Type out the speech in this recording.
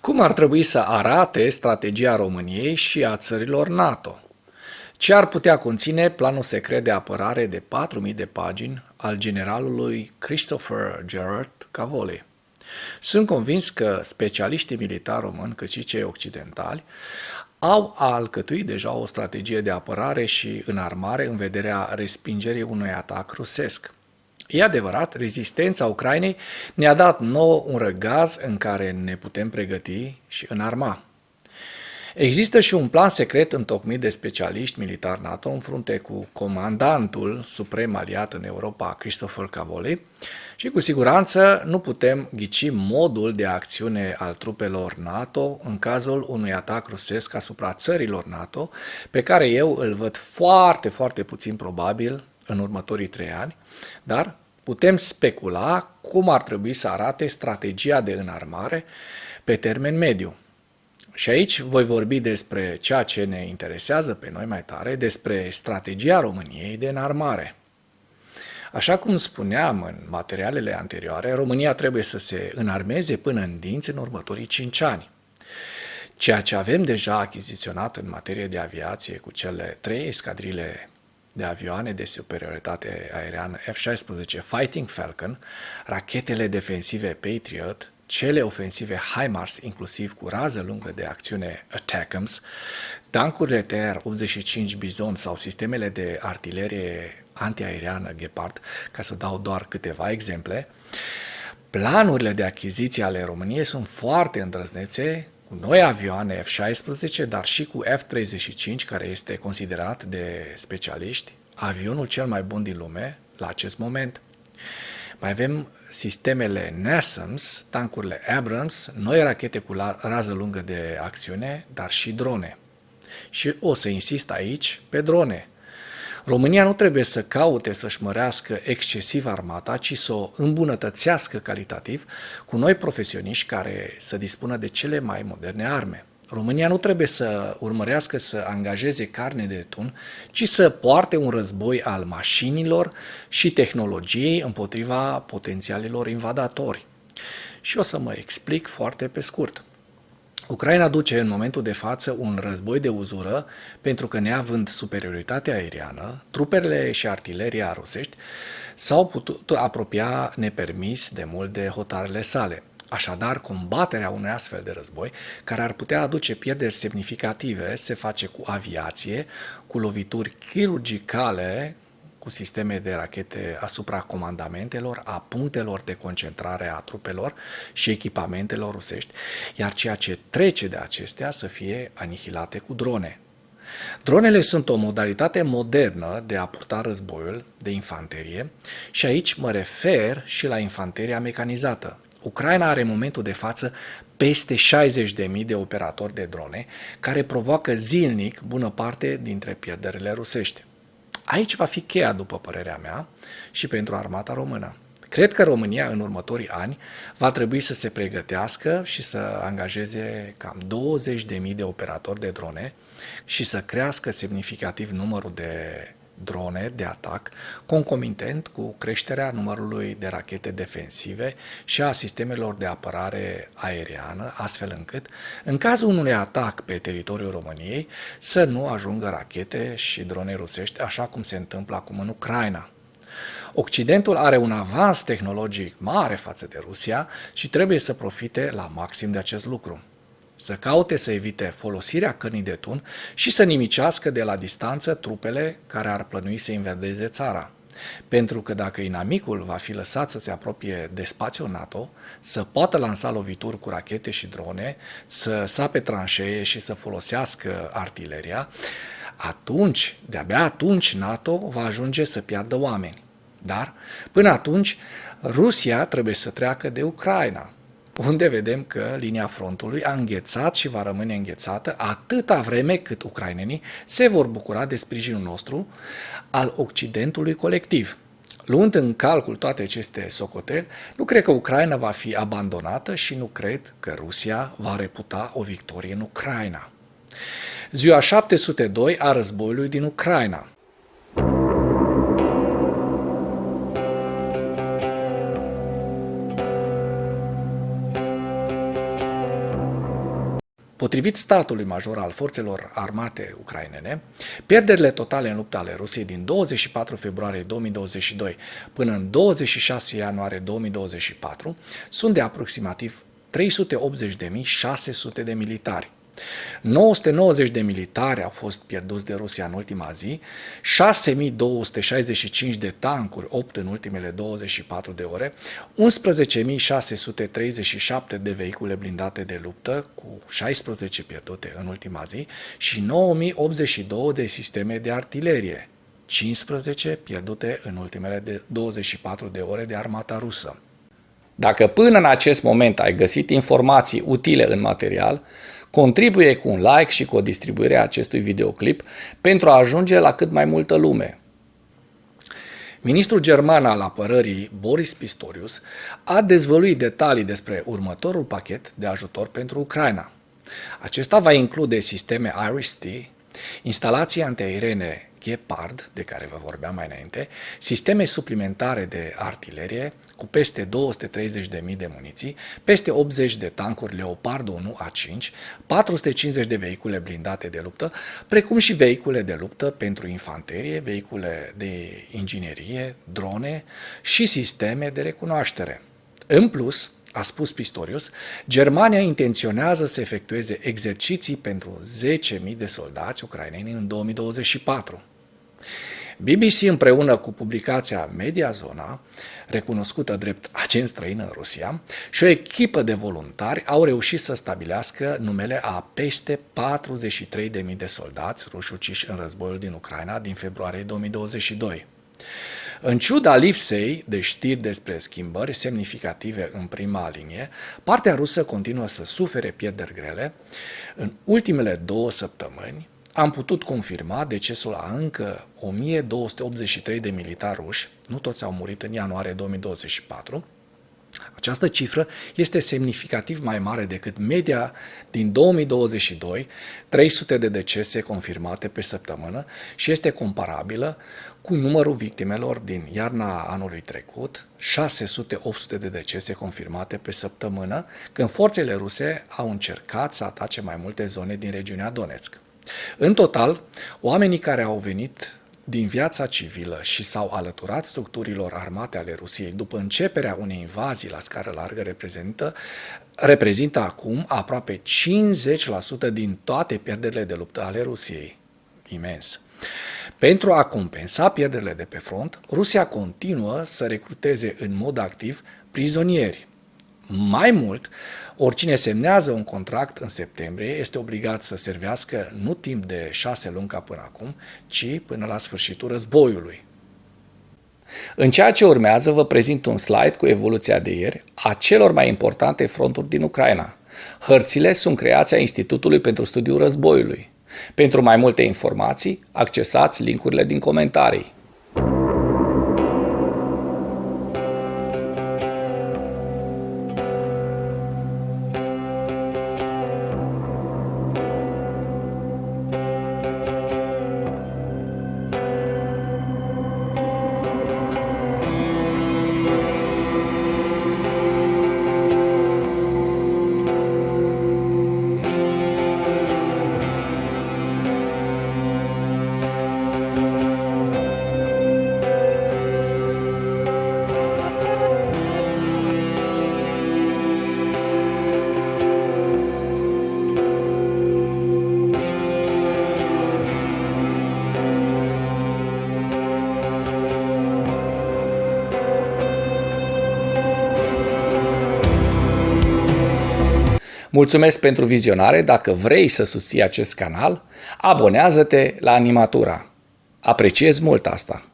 Cum ar trebui să arate strategia României și a țărilor NATO? Ce ar putea conține planul secret de apărare de 4.000 de pagini al generalului Christopher Gerard Cavoli? Sunt convins că specialiștii militari români, cât și cei occidentali, au alcătuit deja o strategie de apărare și înarmare în vederea respingerii unui atac rusesc. E adevărat, rezistența Ucrainei ne-a dat nouă un răgaz în care ne putem pregăti și înarma. Există și un plan secret întocmit de specialiști militari NATO în frunte cu comandantul suprem aliat în Europa, Christopher Cavoli, și cu siguranță nu putem ghici modul de acțiune al trupelor NATO în cazul unui atac rusesc asupra țărilor NATO, pe care eu îl văd foarte, foarte puțin probabil în următorii 3 ani, dar putem specula cum ar trebui să arate strategia de înarmare pe termen mediu. Și aici voi vorbi despre ceea ce ne interesează pe noi mai tare, despre strategia României de înarmare. Așa cum spuneam în materialele anterioare, România trebuie să se înarmeze până în dinți în următorii 5 ani. Ceea ce avem deja achiziționat în materie de aviație cu cele 3 escadrile de avioane de superioritate aeriană F-16 Fighting Falcon, rachetele defensive Patriot, cele ofensive HIMARS, inclusiv cu rază lungă de acțiune ATACMS, tancurile TR-85 Bizon sau sistemele de artilerie antiaeriană Gepard, ca să dau doar câteva exemple. Planurile de achiziție ale României sunt foarte îndrăznețe, cu noi avioane F-16, dar și cu F-35, care este considerat de specialiști avionul cel mai bun din lume la acest moment. Mai avem sistemele NASAMS, tancurile Abrams, noi rachete cu rază lungă de acțiune, dar și drone. Și o să insist aici pe drone. România nu trebuie să caute să-și mărească excesiv armata, ci să o îmbunătățească calitativ cu noi profesioniști care să dispună de cele mai moderne arme. România nu trebuie să urmărească să angajeze carne de tun, ci să poarte un război al mașinilor și tehnologiei împotriva potențialilor invadatori. Și o să mă explic foarte pe scurt. Ucraina duce în momentul de față un război de uzură pentru că, neavând superioritatea aeriană, trupele și artileria rusești s-au putut apropia nepermis de mult de hotarele sale. Așadar, combaterea unui astfel de război, care ar putea aduce pierderi semnificative, se face cu aviație, cu lovituri chirurgicale, cu sisteme de rachete asupra comandamentelor, a punctelor de concentrare a trupelor și echipamentelor rusești, iar ceea ce trece de acestea să fie anihilate cu drone. Dronele sunt o modalitate modernă de a purta războiul de infanterie și aici mă refer și la infanteria mecanizată. Ucraina are în momentul de față peste 60.000 de operatori de drone care provoacă zilnic bună parte dintre pierderile rusești. Aici va fi cheia, după părerea mea, și pentru armata română. Cred că România în următorii ani va trebui să se pregătească și să angajeze cam 20.000 de operatori de drone și să crească semnificativ numărul de drone de atac, concomitent cu creșterea numărului de rachete defensive și a sistemelor de apărare aeriană, astfel încât, în cazul unui atac pe teritoriul României, să nu ajungă rachete și drone rusești, așa cum se întâmplă acum în Ucraina. Occidentul are un avans tehnologic mare față de Rusia și trebuie să profite la maxim de acest lucru. Să caute să evite folosirea cărnii de tun și să nimicească de la distanță trupele care ar plănui să invadeze țara. Pentru că dacă inamicul va fi lăsat să se apropie de spațiul NATO, să poată lansa lovituri cu rachete și drone, să sape tranșee și să folosească artileria, atunci, de-abia atunci NATO va ajunge să piardă oameni. Dar, până atunci, Rusia trebuie să treacă de Ucraina, unde vedem că linia frontului a înghețat și va rămâne înghețată atâta vreme cât ucrainenii se vor bucura de sprijinul nostru al Occidentului colectiv. Luând în calcul toate aceste socoteli, nu cred că Ucraina va fi abandonată și nu cred că Rusia va reputa o victorie în Ucraina. Ziua 702 a războiului din Ucraina. Potrivit statului major al forțelor armate ucrainene, pierderile totale în lupta ale Rusiei din 24 februarie 2022 până în 26 ianuarie 2024 sunt de aproximativ 380.600 de militari. 990 de militari au fost pierduți de Rusia în ultima zi, 6.265 de tancuri, 8 în ultimele 24 de ore, 11.637 de vehicule blindate de luptă, cu 16 pierdute în ultima zi, și 9.082 de sisteme de artilerie, 15 pierdute în ultimele 24 de ore de armata rusă. Dacă până în acest moment ai găsit informații utile în material, contribuie cu un like și cu o distribuire a acestui videoclip pentru a ajunge la cât mai multă lume. Ministrul german al apărării, Boris Pistorius, a dezvăluit detalii despre următorul pachet de ajutor pentru Ucraina. Acesta va include sisteme Iris-T, instalații antiaeriene Gepard, de care vă vorbeam mai înainte, sisteme suplimentare de artilerie cu peste 230.000 de muniții, peste 80 de tancuri Leopard 1 A5, 450 de vehicule blindate de luptă, precum și vehicule de luptă pentru infanterie, vehicule de inginerie, drone și sisteme de recunoaștere. În plus, a spus Pistorius, Germania intenționează să efectueze exerciții pentru 10.000 de soldați ucraineni în 2024. BBC împreună cu publicația Mediazona, recunoscută drept agent străin în Rusia, și o echipă de voluntari au reușit să stabilească numele a peste 43.000 de soldați ruși uciși în războiul din Ucraina din februarie 2022. În ciuda lipsei de știri despre schimbări semnificative în prima linie, partea rusă continuă să sufere pierderi grele. În ultimele 2 săptămâni am putut confirma decesul a încă 1283 de militari ruși, nu toți au murit în ianuarie 2024. Această cifră este semnificativ mai mare decât media din 2022, 300 de decese confirmate pe săptămână, și este comparabilă cu numărul victimelor din iarna anului trecut, 600-800 de decese confirmate pe săptămână, când forțele ruse au încercat să atace mai multe zone din regiunea Donetsk. În total, oamenii care au venit din viața civilă și s-au alăturat structurilor armate ale Rusiei după începerea unei invazii la scară largă reprezintă acum aproape 50% din toate pierderile de luptă ale Rusiei. Imens. Pentru a compensa pierderile de pe front, Rusia continuă să recruteze în mod activ prizonieri. Mai mult, oricine semnează un contract în septembrie este obligat să servească nu timp de 6 luni ca până acum, ci până la sfârșitul războiului. În ceea ce urmează vă prezint un slide cu evoluția de ieri a celor mai importante fronturi din Ucraina. Hărțile sunt creația Institutului pentru Studiul Războiului. Pentru mai multe informații, accesați link-urile din comentarii. Mulțumesc pentru vizionare. Dacă vrei să susții acest canal, abonează-te la Animatura. Apreciez mult asta.